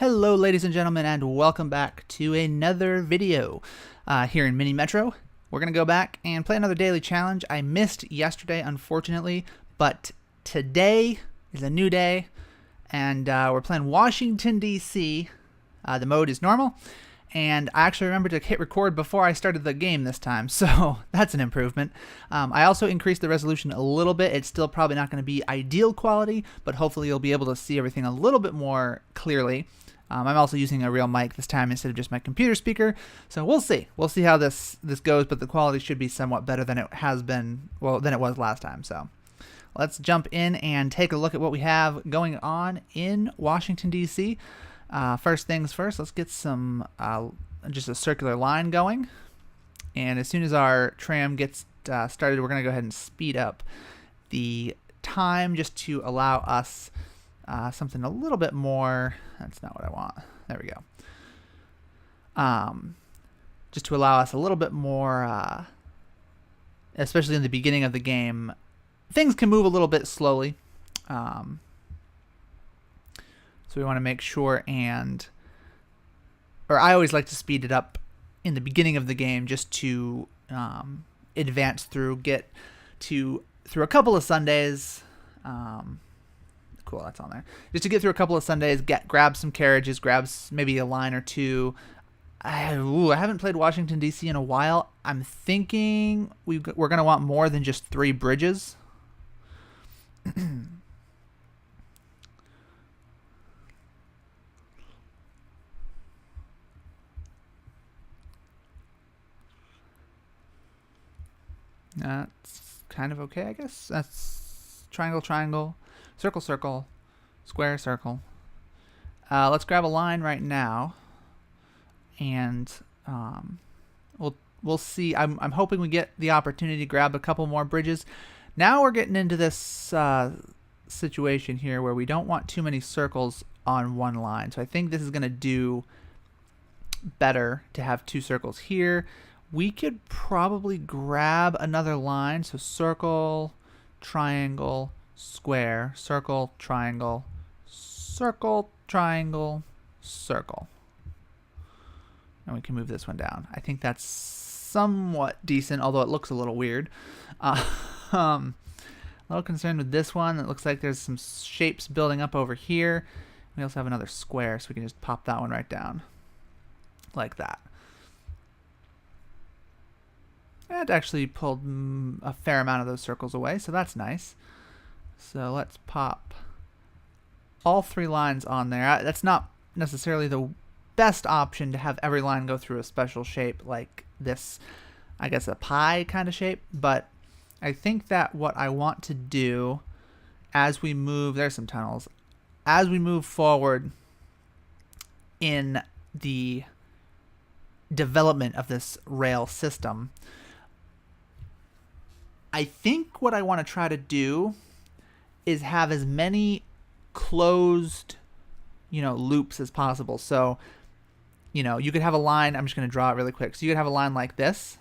Hello ladies and gentlemen, and welcome back to another video here in Mini Metro. We're going to go back and play another daily challenge. I missed yesterday, unfortunately, but today is a new day, and we're playing Washington, D.C. The mode is normal, and I actually remembered to hit record before I started the game this time, so that's an improvement. I also increased the resolution a little bit. It's still probably not going to be ideal quality, but hopefully you'll be able to see everything a little bit more clearly. I'm also using a real mic this time instead of just my computer speaker, so we'll see. We'll see how this goes, but the quality should be somewhat better than it has been, well, than it was last time. So let's jump in and take a look at what we have going on in Washington, D.C. First things first, let's get some just a circular line going, and as soon as our tram gets started, we're going to go ahead and speed up the time just to allow us something a little bit more. That's not what I want. There we go. Just to allow us a little bit more, especially in the beginning of the game, things can move a little bit slowly. So we want to make sure, or I always like to speed it up in the beginning of the game just to advance through, get through a couple of Sundays. Cool, that's on there. Just to get through a couple of Sundays, grab some carriages, grab maybe a line or two. I haven't played Washington, D.C. in a while. I'm thinking we're going to want more than just 3 bridges. That's kind of okay, I guess. That's triangle, triangle. Circle, circle, square, circle. Let's grab a line right now, and we'll see. I'm hoping we get the opportunity to grab a couple more bridges. Now we're getting into this situation here where we don't want too many circles on one line. So I think this is going to do better to have 2 circles here. We could probably grab another line. So circle, triangle, square, circle, triangle, circle, triangle, circle. And we can move this one down. I think that's somewhat decent, although it looks a little weird. A little concerned with this one. It looks like there's some shapes building up over here. We also have another square, so we can just pop that one right down like that. It actually pulled a fair amount of those circles away, so that's nice. So let's pop all 3 lines on there. That's not necessarily the best option to have every line go through a special shape like this, I guess a pie kind of shape, but I think that what I want to do as we move, there's some tunnels, as we move forward in the development of this rail system, I think what I want to try to do is have as many closed, loops as possible. So, you could have a line. I'm just going to draw it really quick. So you could have a line like this,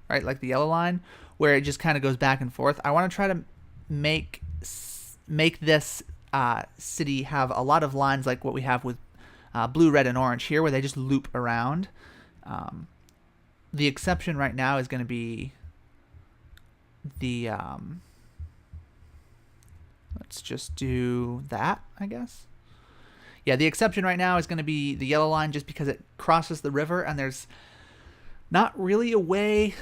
right? Like the yellow line, where it just kind of goes back and forth. I want to try to make this city have a lot of lines like what we have with blue, red, and orange here, where they just loop around. The exception right now is going to be the let's just do that, I guess. Yeah, the exception right now is going to be the yellow line, just because it crosses the river and there's not really a way.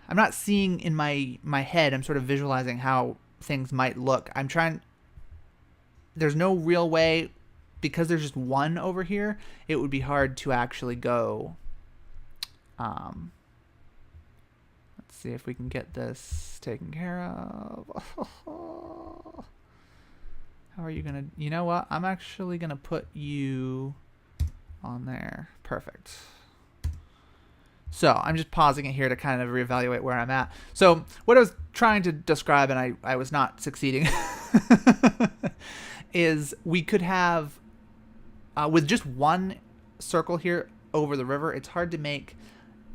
I'm not seeing in my head. I'm sort of visualizing how things might look. There's no real way, because there's just one over here. It would be hard to actually go. Let's see if we can get this taken care of. How are you gonna? You know what? I'm actually gonna put you on there. Perfect. So I'm just pausing it here to kind of reevaluate where I'm at. So what I was trying to describe, and I was not succeeding, is we could have, with just one circle here over the river, it's hard to make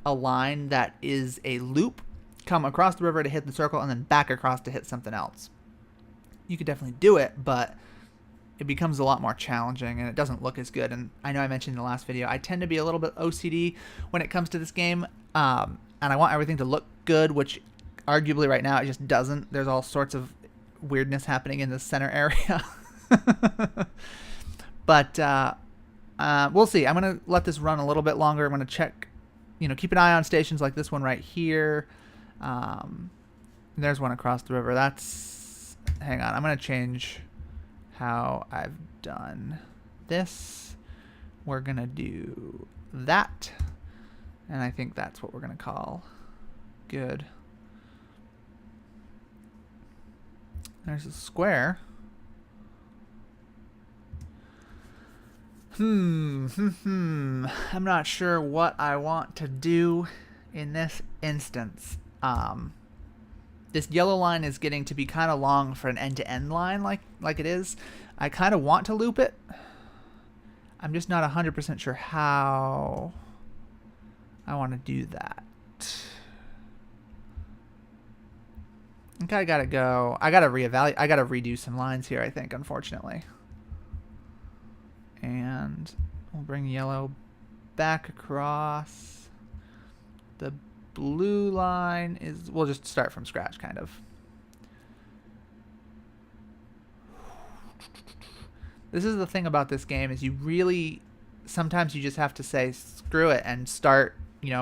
a line that is a loop, come across the river to hit the circle, and then back across to hit something else. You could definitely do it, but it becomes a lot more challenging and it doesn't look as good. And I know I mentioned in the last video, I tend to be a little bit OCD when it comes to this game. And I want everything to look good, which arguably right now it just doesn't. There's all sorts of weirdness happening in the center area. But we'll see. I'm going to let this run a little bit longer. I'm going to check, keep an eye on stations like this one right here. There's one across the river. Hang on. I'm going to change how I've done this. We're going to do that. And I think that's what we're going to call good. There's a square. I'm not sure what I want to do in this instance. This yellow line is getting to be kind of long for an end-to-end line like it is. I kind of want to loop it. I'm just not 100% sure how I want to do that. I think I gotta go. I gotta reevaluate. I gotta redo some lines here, I think, unfortunately. And we'll bring yellow back across. The blue line is, we'll just start from scratch, kind of. This is the thing about this game, is sometimes you just have to say screw it and start,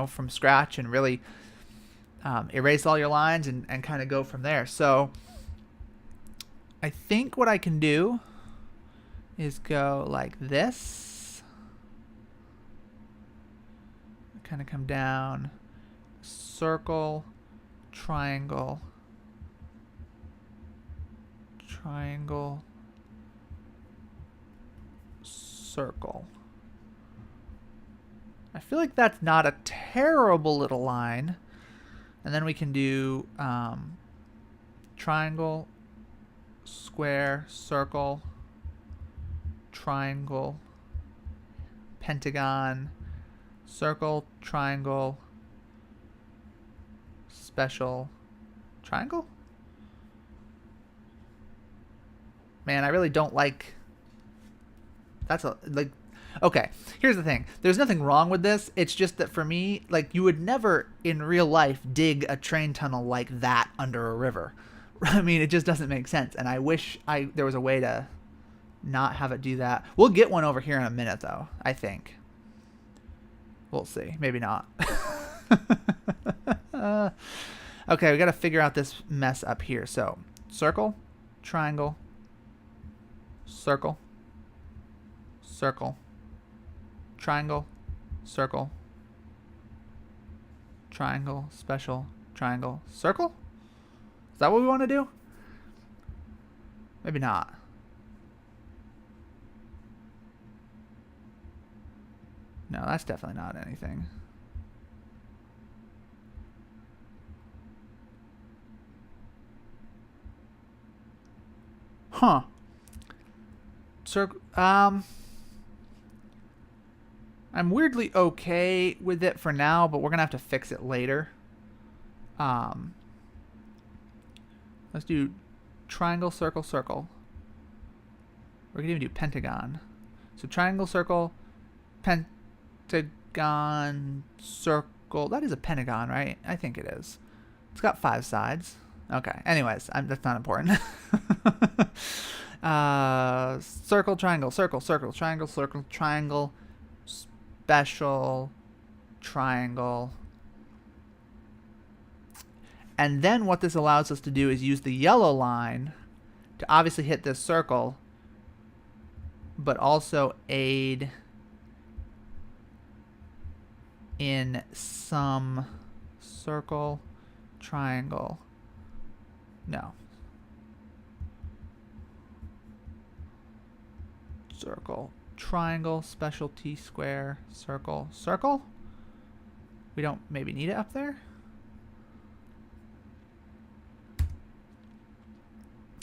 from scratch and really erase all your lines and kind of go from there. So I think what I can do is go like this. Kind of come down, circle, triangle, triangle, circle. I feel like that's not a terrible little line. And then we can do triangle, square, circle, triangle, pentagon, circle, triangle, special, triangle? Man, I really don't like... Okay, here's the thing. There's nothing wrong with this. It's just that for me, you would never in real life dig a train tunnel like that under a river. I mean, it just doesn't make sense. And I wish there was a way to not have it do that. We'll get one over here in a minute, though, I think. We'll see. Maybe not. Okay, we got to figure out this mess up here. So, circle, triangle, circle, circle, triangle, circle, triangle, special, triangle, circle? Is that what we want to do? Maybe not. No, that's definitely not anything. Huh. Circle. I'm weirdly okay with it for now, but we're gonna have to fix it later. Let's do triangle, circle, circle. We can even do pentagon. So triangle, circle, pentagon, circle. That is a pentagon, right? I think it is. It's got 5 sides. Okay. Anyways, that's not important. Circle, triangle, circle, circle, triangle, circle, triangle, special, triangle. And then what this allows us to do is use the yellow line to obviously hit this circle, but also aid in some circle, triangle. No. Circle, triangle, special T square, circle, circle. We don't maybe need it up there.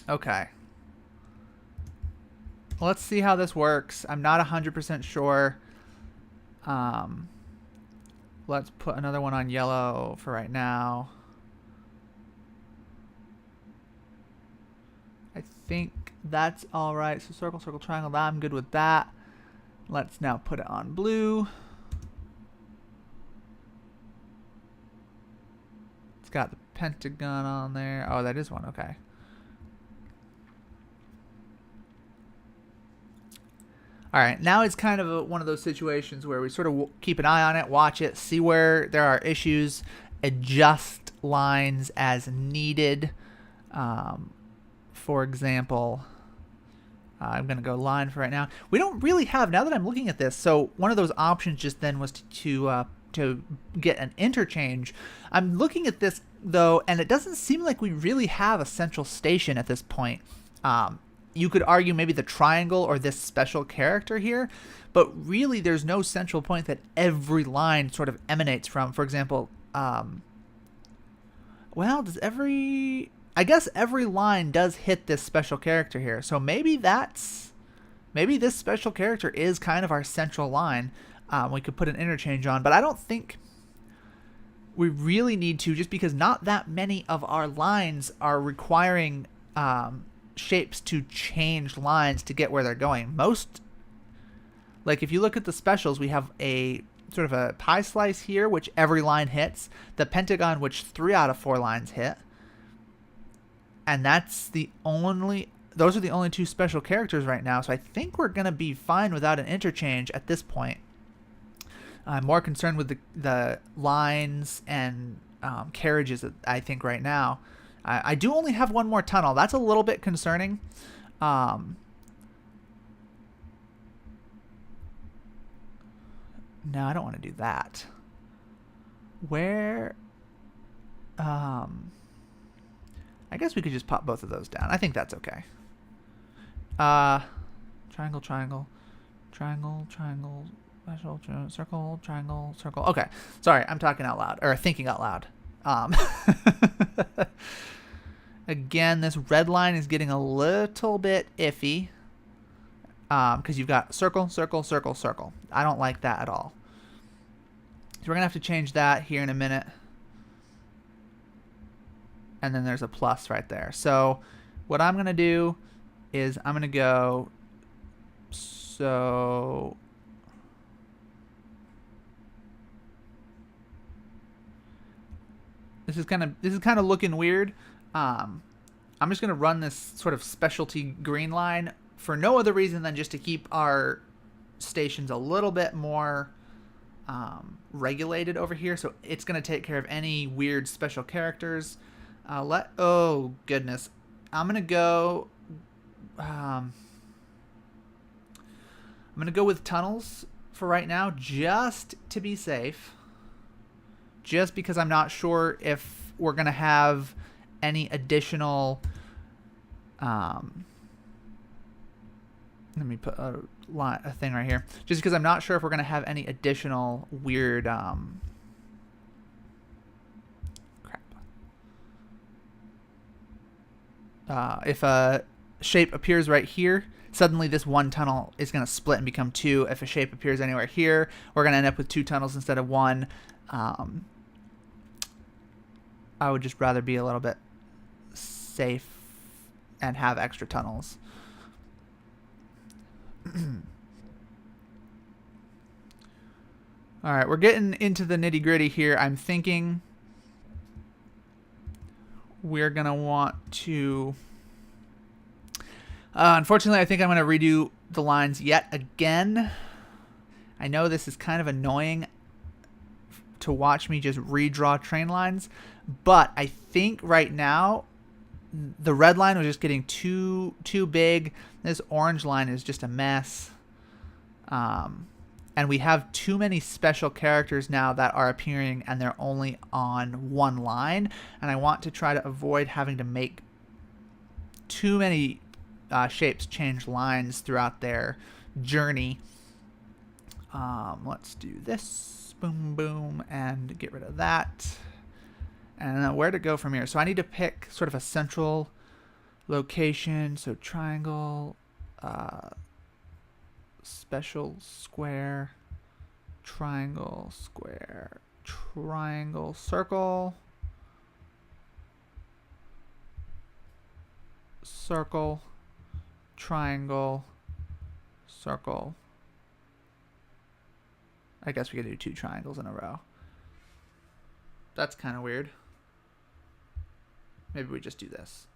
Okay. Let's see how this works. I'm not 100% sure. Let's put another one on yellow for right now. I think that's all right. So circle, circle, triangle, I'm good with that. Let's now put it on blue. It's got the pentagon on there. Oh, that is one, okay. All right, now it's kind of one of those situations where we sort of keep an eye on it, watch it, see where there are issues, adjust lines as needed. For example, I'm going to go line for right now. We don't really have, now that I'm looking at this, so one of those options just then was to get an interchange. I'm looking at this, though, and it doesn't seem like we really have a central station at this point. You could argue maybe the triangle or this special character here, but really there's no central point that every line sort of emanates from. For example, well, I guess every line does hit this special character here. So maybe this special character is kind of our central line. We could put an interchange on, but I don't think we really need to, just because not that many of our lines are requiring shapes to change lines to get where they're going. Most, like if you look at the specials, we have a sort of a pie slice here, which every line hits, the pentagon, which 3 out of 4 lines hit, and those are the only 2 special characters right now. So I think we're gonna be fine without an interchange at this point. I'm more concerned with the lines and carriages, I think, right now. I do only have one more tunnel. That's a little bit concerning. No, I don't want to do that. Where? I guess we could just pop both of those down. I think that's okay. Triangle, triangle, triangle, triangle, special, circle, triangle, circle. Okay. Sorry, I'm talking out loud, or thinking out loud. Again, this red line is getting a little bit iffy because you've got circle, circle, circle, circle. I don't like that at all. So we're going to have to change that here in a minute. And then there's a plus right there. So what I'm going to do is I'm going to go, so this is kind of looking weird. I'm just going to run this sort of specialty green line for no other reason than just to keep our stations a little bit more regulated over here. So it's going to take care of any weird special characters. Oh goodness, I'm going to go with tunnels for right now, just to be safe. Just because I'm not sure if we're going to have any additional, let me put a thing right here. Just because I'm not sure if we're going to have any additional weird, if a shape appears right here, suddenly this one tunnel is going to split and become 2. If a shape appears anywhere here, we're going to end up with 2 tunnels instead of 1. I would just rather be a little bit safe and have extra tunnels. All right, we're getting into the nitty gritty here. I'm thinking we're going to want to, unfortunately, I think I'm going to redo the lines yet again. I know this is kind of annoying to watch me just redraw train lines, but I think right now the red line was just getting too big. This orange line is just a mess. And we have too many special characters now that are appearing and they're only on one line. And I want to try to avoid having to make too many shapes change lines throughout their journey. Let's do this. Boom, boom, and get rid of that. And then where to go from here. So I need to pick sort of a central location. So triangle, special square, triangle, square, triangle, circle, circle, triangle, circle. I guess we could do 2 triangles in a row. That's kind of weird. Maybe we just do this.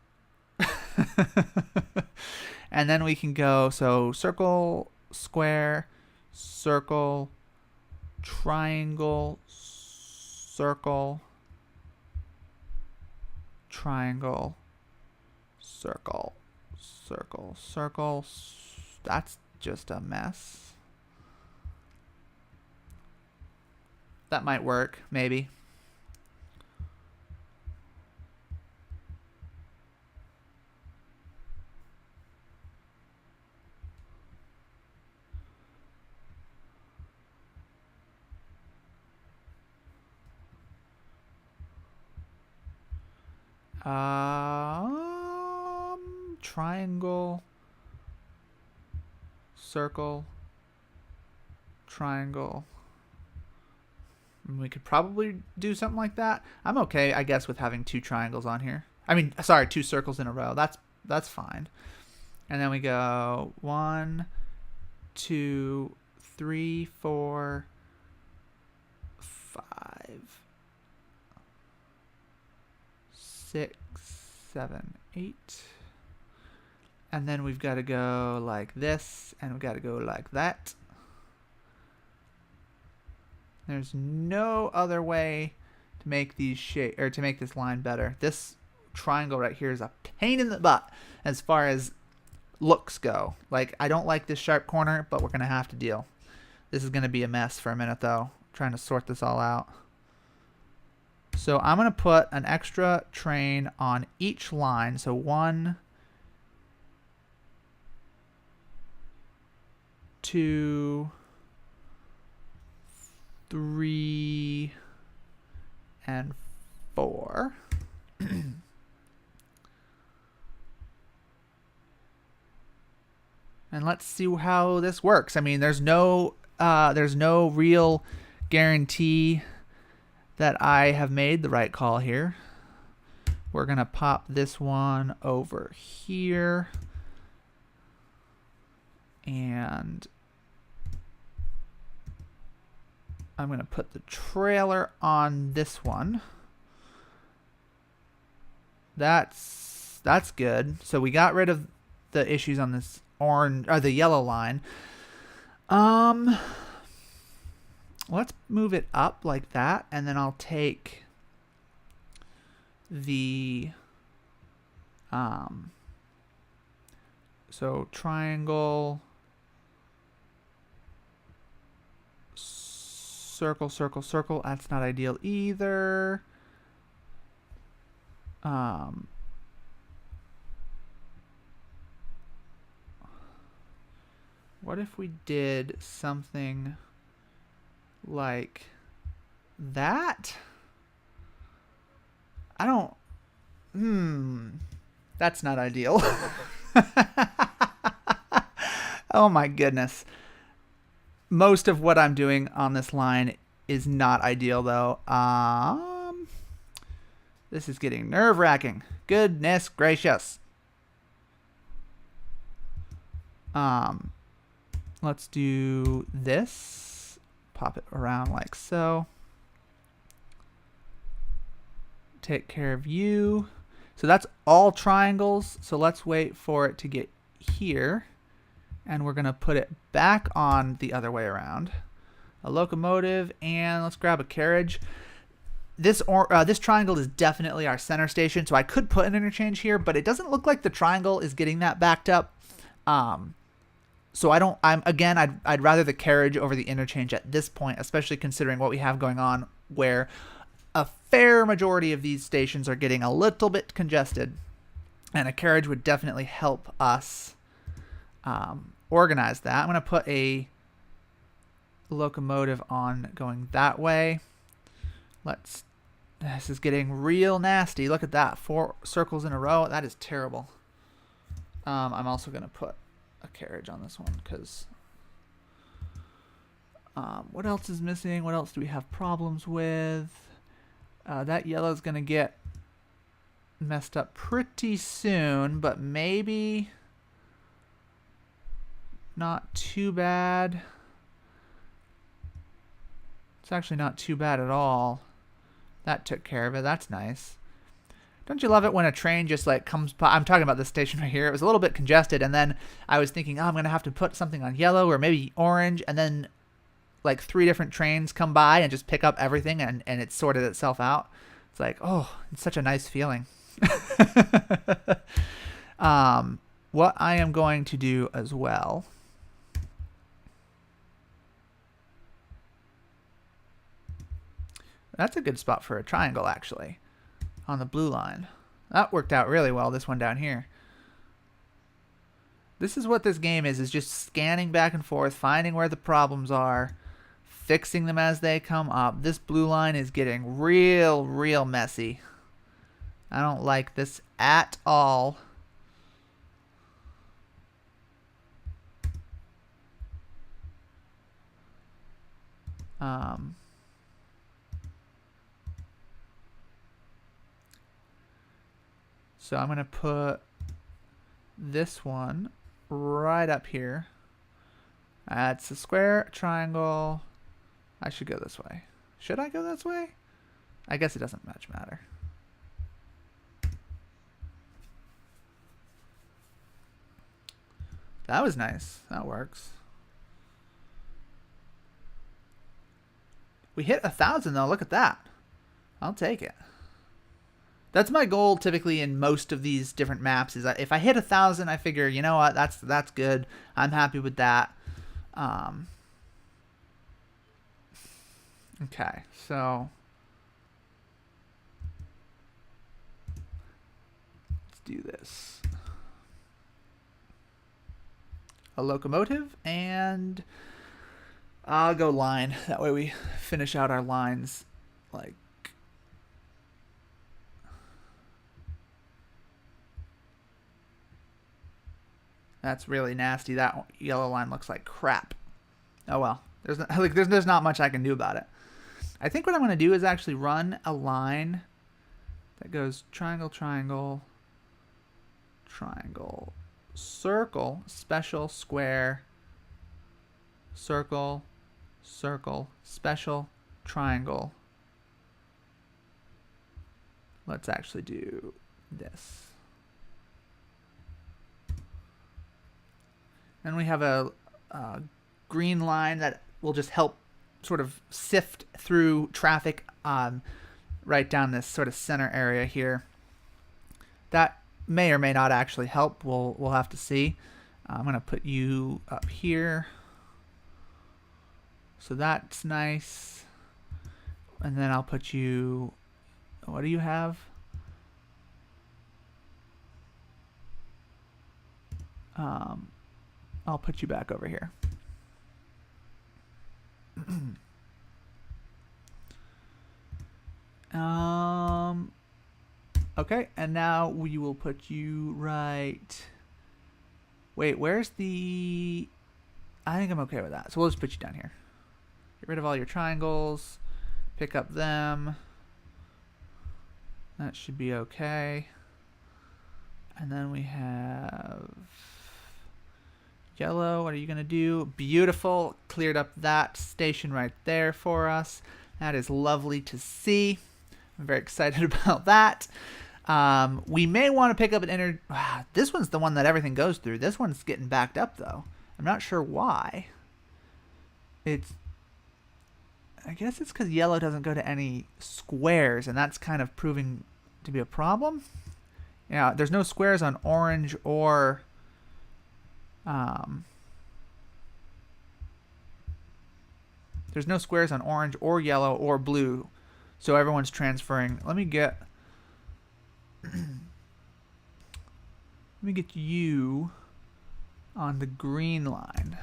And then we can go, so circle, square, circle, triangle, circle, triangle, circle, circle, circle. That's just a mess. That might work, maybe. Triangle, circle, triangle. We could probably do something like that. I'm okay, I guess, with having 2 triangles on here. I mean, sorry, 2 circles in a row. That's fine. And then we go 1, 2, 3, 4, 5, 6, 7, 8. And then we've got to go like this, and we've got to go like that. There's no other way to make these shape or to make this line better. This triangle right here is a pain in the butt as far as looks go. Like, I don't like this sharp corner, but we're gonna have to deal. This is gonna be a mess for a minute though, trying to sort this all out. So I'm gonna put an extra train on each line. So 1, 2, 3, and 4. And let's see how this works. I mean, there's no real guarantee that I have made the right call here. We're gonna pop this one over here, and I'm going to put the trailer on this one. That's good. So we got rid of the issues on this orange or the yellow line. Let's move it up like that, and then I'll take the so triangle, circle, circle, circle. That's not ideal either. What if we did something like that? I don't... That's not ideal. Oh my goodness. Most of what I'm doing on this line is not ideal though. This is getting nerve-wracking. Goodness gracious. Let's do this. Pop it around like so. Take care of you. So that's all triangles. So let's wait for it to get here. And we're going to put it back on the other way around. A locomotive, and let's grab a carriage. This triangle is definitely our center station, so I could put an interchange here, but it doesn't look like the triangle is getting that backed up. So I'd rather the carriage over the interchange at this point, especially considering what we have going on, where a fair majority of these stations are getting a little bit congested, and a carriage would definitely help us organize that. I'm going to put a locomotive on going that way. This is getting real nasty. Look at that. 4 circles in a row. That is terrible. I'm also going to put a carriage on this one because what else is missing? What else do we have problems with? That yellow is going to get messed up pretty soon, but maybe not too bad. It's actually not too bad at all. That took care of it. That's nice. Don't you love it when a train just like comes by? I'm talking about this station right here. It was a little bit congested, and then I was thinking, oh, I'm going to have to put something on yellow or maybe orange, and then like 3 different trains come by and just pick up everything, and it sorted itself out. It's like, oh, it's such a nice feeling. What I am going to do as well. That's a good spot for a triangle, actually, on the blue line. That worked out really well, this one down here. This is what this game is just scanning back and forth, finding where the problems are, fixing them as they come up. This blue line is getting real messy. I don't like this at all. So I'm going to put this one right up here. It's a square, a triangle. I should go this way. Should I go this way? I guess it doesn't much matter. That was nice. That works. We hit 1,000 though. Look at that. I'll take it. That's my goal typically in most of these different maps, is that if I hit 1,000, I figure, you know what, that's good. I'm happy with that. Okay, so let's do this. A locomotive, and I'll go line. That way we finish out our lines like. That's really nasty. That yellow line looks like crap. Oh well. There's not much I can do about it. I think what I'm going to do is actually run a line that goes triangle, triangle, triangle, circle, special, square, circle, circle, special, triangle. Let's actually do this. And we have a green line that will just help sort of sift through traffic right down this sort of center area here. That may or may not actually help. We'll have to see. I'm going to put you up here. So that's nice. And then I'll put you... What do you have? I'll put you back over here. Okay, and now we will put you right. Wait, where's the... I think I'm okay with that. So we'll just put you down here. Get rid of all your triangles. Pick up them. That should be okay. And then we have... yellow, what are you going to do? Beautiful. Cleared up that station right there for us. That is lovely to see. I'm very excited about that. We may want to pick up an this one's the one that everything goes through. This one's getting backed up, though. I'm not sure why. I guess it's because yellow doesn't go to any squares, and that's kind of proving to be a problem. Yeah, there's no squares on orange or... there's no squares on orange or yellow or blue, so everyone's transferring. Let me get you on the green line.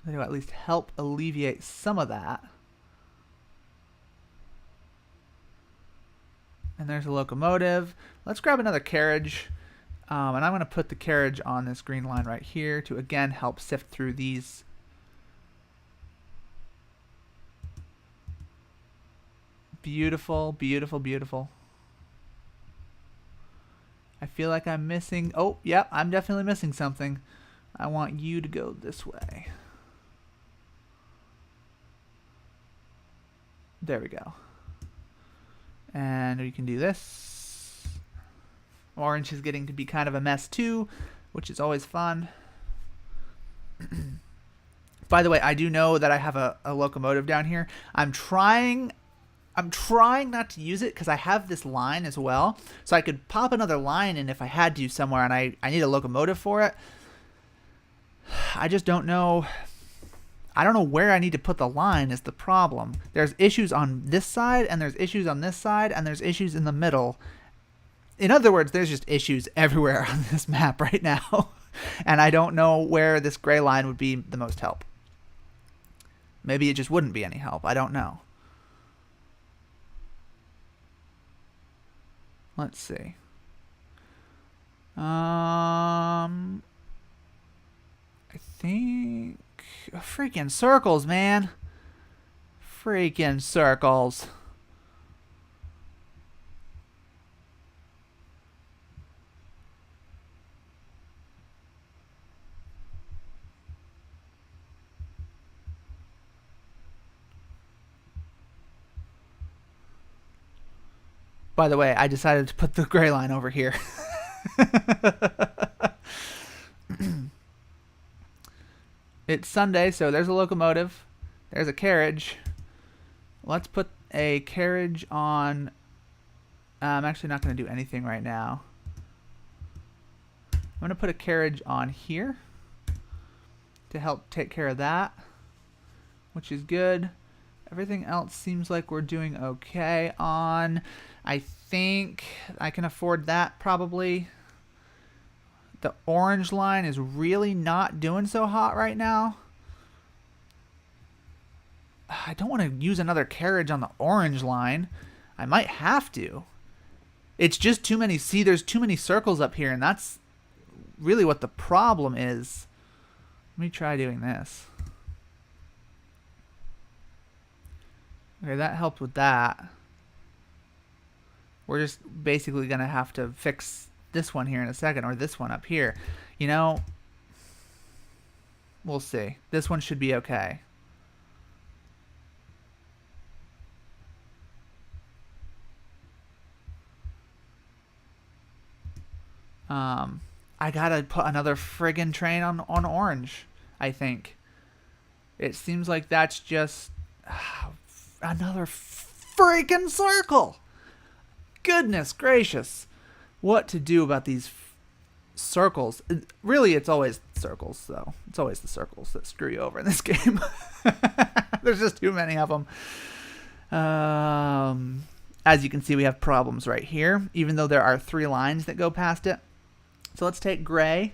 That'll at least help alleviate some of that. And there's a locomotive. Let's grab another carriage. And I'm going to put the carriage on this green line right here to, again, help sift through these. Beautiful, beautiful, beautiful. I feel like I'm missing... Oh, yep, I'm definitely missing something. I want you to go this way. There we go. And we can do this. Orange is getting to be kind of a mess too, which is always fun. By the way, I do know that I have a locomotive down here. I'm trying not to use it because I have this line as well. So I could pop another line in if I had to somewhere, and I need a locomotive for it. I just don't know. I don't know where I need to put the line is the problem. There's issues on this side, and there's issues on this side, and there's issues in the middle. In other words, there's just issues everywhere on this map right now. And I don't know where this gray line would be the most help. Maybe it just wouldn't be any help. I don't know. Let's see. I think... Freaking circles, man. Freaking circles. By the way, I decided to put the gray line over here. It's Sunday, so there's a locomotive. There's a carriage. Let's put a carriage on... I'm actually not going to do anything right now. I'm going to put a carriage on here to help take care of that, which is good. Everything else seems like we're doing okay on. I think I can afford that probably. The orange line is really not doing so hot right now. I don't want to use another carriage on the orange line. I might have to. It's just too many. See, there's too many circles up here, and that's really what the problem is. Let me try doing this. Okay, that helped with that. We're just basically going to have to fix this one here in a second, or this one up here. You know, we'll see. This one should be okay. I gotta put another friggin' train on orange, I think. It seems like that's just another freaking circle. Goodness gracious. What to do about these circles? Really, it's always circles, though. It's always the circles that screw you over in this game. There's just too many of them. As you can see, we have problems right here, even though there are 3 lines that go past it. So let's take gray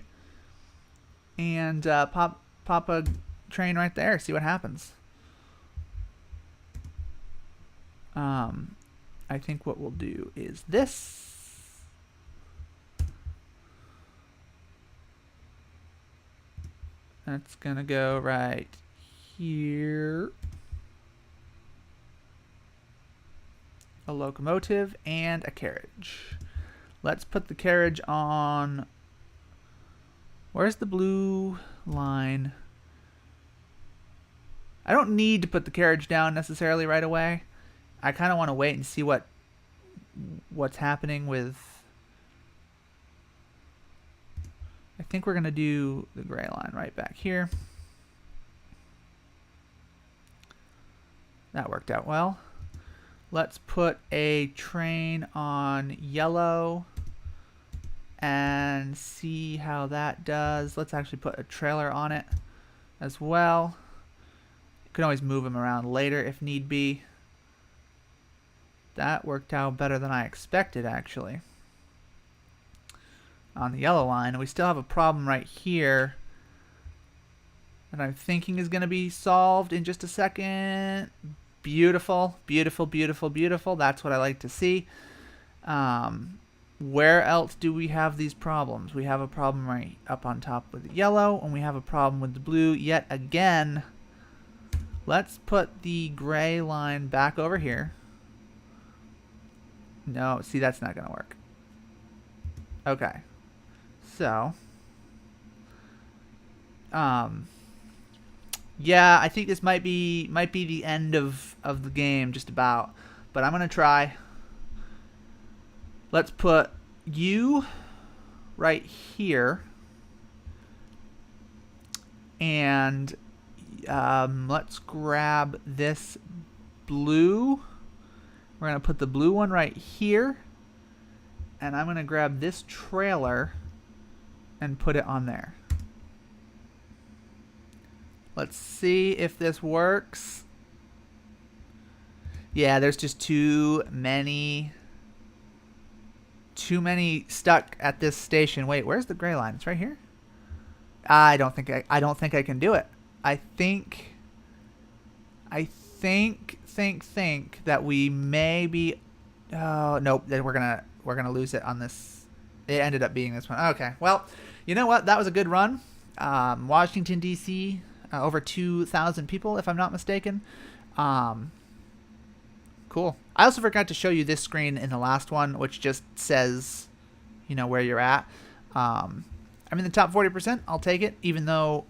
and pop a train right there, see what happens. I think what we'll do is this. That's gonna go right here. A locomotive and a carriage. Let's put the carriage on... Where's the blue line? I don't need to put the carriage down necessarily right away. I kind of want to wait and see what's happening with... I think we're going to do the gray line right back here. That worked out well. Let's put a train on yellow and see how that does. Let's actually put a trailer on it as well. You can always move them around later if need be. That worked out better than I expected, actually. On the yellow line, we still have a problem right here that I'm thinking is going to be solved in just a second. Beautiful, beautiful, beautiful, beautiful. That's what I like to see. Where else do we have these problems? We have a problem right up on top with the yellow, and we have a problem with the blue yet again. Let's put the gray line back over here. No, see, that's not going to work. Okay. So, yeah, I think this might be the end of the game, just about. But I'm gonna try. Let's put you right here, and let's grab this blue. We're gonna put the blue one right here, and I'm gonna grab this trailer and put it on there. Let's see if this works. Yeah, there's just too many stuck at this station. Wait, where's the gray line? It's right here. I don't think I can do it. I think that we may be. Oh nope, then we're gonna lose it on this. It ended up being this one. Okay, well, you know what? That was a good run. Washington D.C. Over 2,000 people, if I'm not mistaken. Cool. I also forgot to show you this screen in the last one, which just says, you know, where you're at. I'm in the top 40%. I'll take it, even though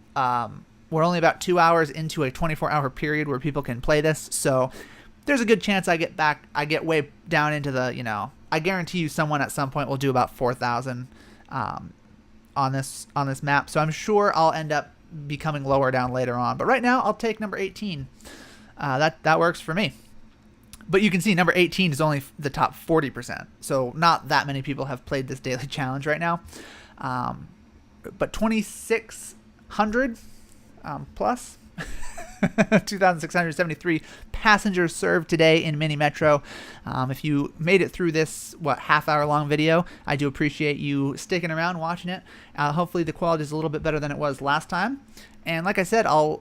we're only about 2 hours into a 24-hour period where people can play this. So there's a good chance I get way down into the, you know, I guarantee you someone at some point will do about 4,000 on this map. So I'm sure I'll end up becoming lower down later on. But right now, I'll take number 18. That works for me. But you can see number 18 is only the top 40%. So not that many people have played this daily challenge right now. But 2,600 plus 2,673 passengers served today in Mini Metro. If you made it through this, half-hour long video, I do appreciate you sticking around watching it. Hopefully the quality is a little bit better than it was last time. And like I said, I'm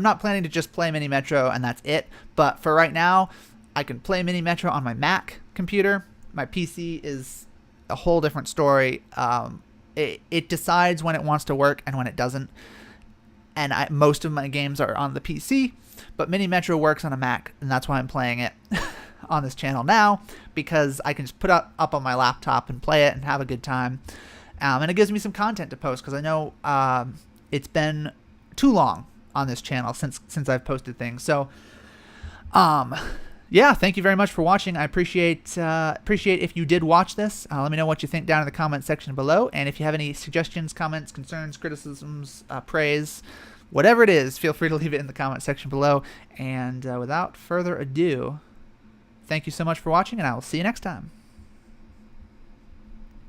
not planning to just play Mini Metro and that's it. But for right now, I can play Mini Metro on my Mac computer. My PC is a whole different story. It decides when it wants to work and when it doesn't. And most of my games are on the PC, but Mini Metro works on a Mac, and that's why I'm playing it on this channel now, because I can just put up on my laptop and play it and have a good time. And it gives me some content to post, because I know it's been too long on this channel since I've posted things. So, yeah, thank you very much for watching. I appreciate if you did watch this. Let me know what you think down in the comment section below. And if you have any suggestions, comments, concerns, criticisms, praise, whatever it is, feel free to leave it in the comment section below. And without further ado, thank you so much for watching, and I will see you next time.